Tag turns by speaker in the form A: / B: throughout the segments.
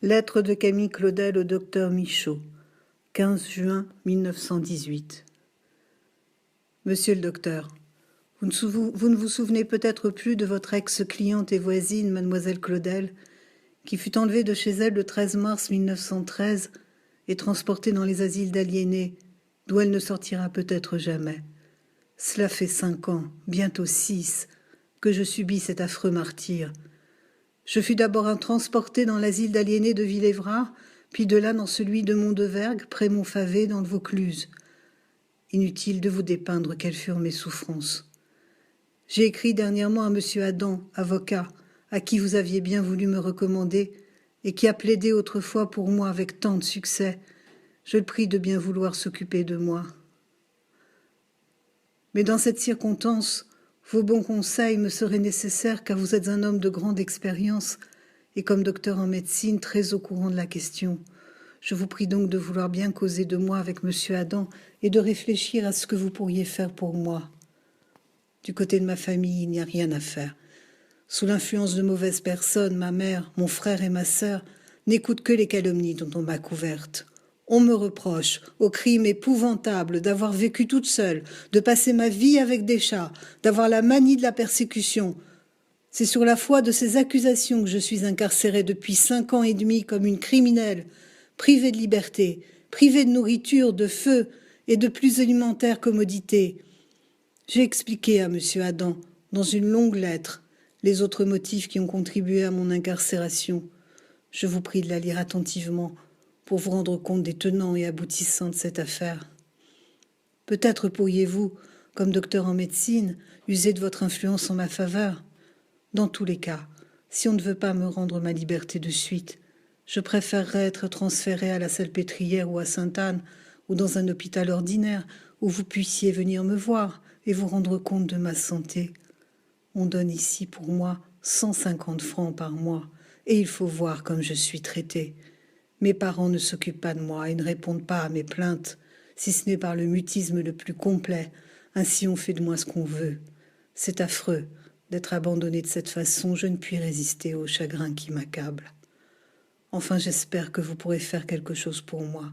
A: Lettre de Camille Claudel au docteur Michaud, 15 juin 1918. Monsieur le docteur, vous ne vous souvenez peut-être plus de votre ex-cliente et voisine, mademoiselle Claudel, qui fut enlevée de chez elle le 13 mars 1913 et transportée dans les asiles d'aliénés, d'où elle ne sortira peut-être jamais. Cela fait 5 ans, bientôt 6, que je subis cet affreux martyre. Je fus d'abord transportée dans l'asile d'aliénés de Villévrard, puis de là dans celui de Mondevergue, près Montfavet, dans le Vaucluse. Inutile de vous dépeindre quelles furent mes souffrances. J'ai écrit dernièrement à M. Adam, avocat, à qui vous aviez bien voulu me recommander, et qui a plaidé autrefois pour moi avec tant de succès. Je le prie de bien vouloir s'occuper de moi. Mais dans cette circonstance, vos bons conseils me seraient nécessaires car vous êtes un homme de grande expérience et comme docteur en médecine très au courant de la question. Je vous prie donc de vouloir bien causer de moi avec M. Adam et de réfléchir à ce que vous pourriez faire pour moi. Du côté de ma famille, il n'y a rien à faire. Sous l'influence de mauvaises personnes, ma mère, mon frère et ma sœur n'écoutent que les calomnies dont on m'a couverte. On me reproche, au crime épouvantable, d'avoir vécu toute seule, de passer ma vie avec des chats, d'avoir la manie de la persécution. C'est sur la foi de ces accusations que je suis incarcérée depuis 5 ans et demi comme une criminelle, privée de liberté, privée de nourriture, de feu et de plus élémentaires commodités. J'ai expliqué à M. Adam, dans une longue lettre, les autres motifs qui ont contribué à mon incarcération. Je vous prie de la lire attentivement pour vous rendre compte des tenants et aboutissants de cette affaire. Peut-être pourriez-vous, comme docteur en médecine, user de votre influence en ma faveur. Dans tous les cas, si on ne veut pas me rendre ma liberté de suite, je préférerais être transféré à la Salpêtrière ou à Sainte-Anne ou dans un hôpital ordinaire où vous puissiez venir me voir et vous rendre compte de ma santé. On donne ici pour moi 150 francs par mois et il faut voir comme je suis traitée. Mes parents ne s'occupent pas de moi et ne répondent pas à mes plaintes, si ce n'est par le mutisme le plus complet. Ainsi on fait de moi ce qu'on veut. C'est affreux d'être abandonnée de cette façon. Je ne puis résister au chagrin qui m'accable. Enfin, j'espère que vous pourrez faire quelque chose pour moi.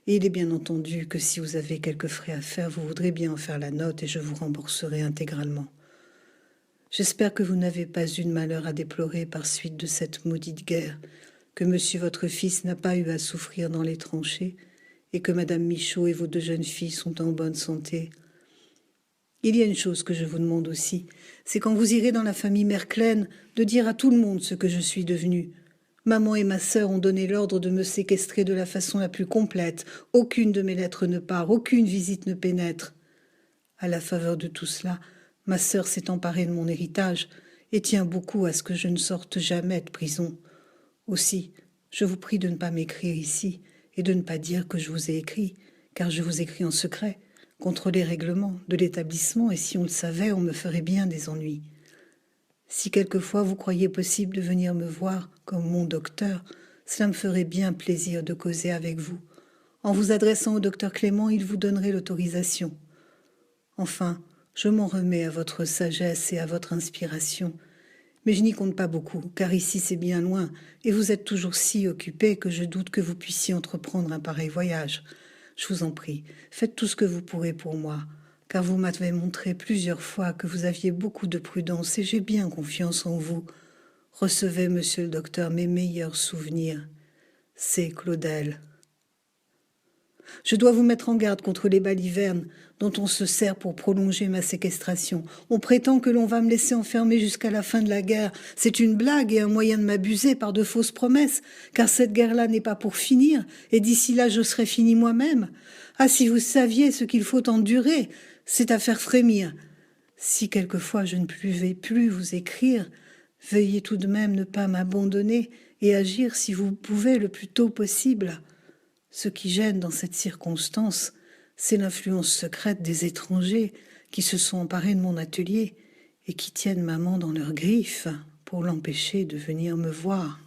A: Et il est bien entendu que si vous avez quelques frais à faire, vous voudrez bien en faire la note et je vous rembourserai intégralement. J'espère que vous n'avez pas eu de malheur à déplorer par suite de cette maudite guerre, que monsieur votre fils n'a pas eu à souffrir dans les tranchées et que madame Michaud et vos 2 jeunes filles sont en bonne santé. Il y a une chose que je vous demande aussi, c'est quand vous irez dans la famille Merclaine de dire à tout le monde ce que je suis devenue. Maman et ma sœur ont donné l'ordre de me séquestrer de la façon la plus complète. Aucune de mes lettres ne part, aucune visite ne pénètre. À la faveur de tout cela, ma sœur s'est emparée de mon héritage et tient beaucoup à ce que je ne sorte jamais de prison. Aussi, je vous prie de ne pas m'écrire ici et de ne pas dire que je vous ai écrit, car je vous écris en secret, contre les règlements de l'établissement, et si on le savait, on me ferait bien des ennuis. Si quelquefois vous croyez possible de venir me voir comme mon docteur, cela me ferait bien plaisir de causer avec vous. En vous adressant au docteur Clément, il vous donnerait l'autorisation. Enfin, je m'en remets à votre sagesse et à votre inspiration. Mais je n'y compte pas beaucoup, car ici c'est bien loin, et vous êtes toujours si occupé que je doute que vous puissiez entreprendre un pareil voyage. Je vous en prie, faites tout ce que vous pourrez pour moi, car vous m'avez montré plusieurs fois que vous aviez beaucoup de prudence et j'ai bien confiance en vous. Recevez, monsieur le docteur, mes meilleurs souvenirs. C'est Claudel. Je dois vous mettre en garde contre les balivernes dont on se sert pour prolonger ma séquestration. On prétend que l'on va me laisser enfermer jusqu'à la fin de la guerre. C'est une blague et un moyen de m'abuser par de fausses promesses, car cette guerre-là n'est pas pour finir, et d'ici là je serai fini moi-même. Ah, si vous saviez ce qu'il faut endurer, c'est à faire frémir. Si quelquefois je ne pouvais plus vous écrire, veuillez tout de même ne pas m'abandonner et agir si vous pouvez le plus tôt possible. Ce qui gêne dans cette circonstance, c'est l'influence secrète des étrangers qui se sont emparés de mon atelier et qui tiennent maman dans leurs griffes pour l'empêcher de venir me voir.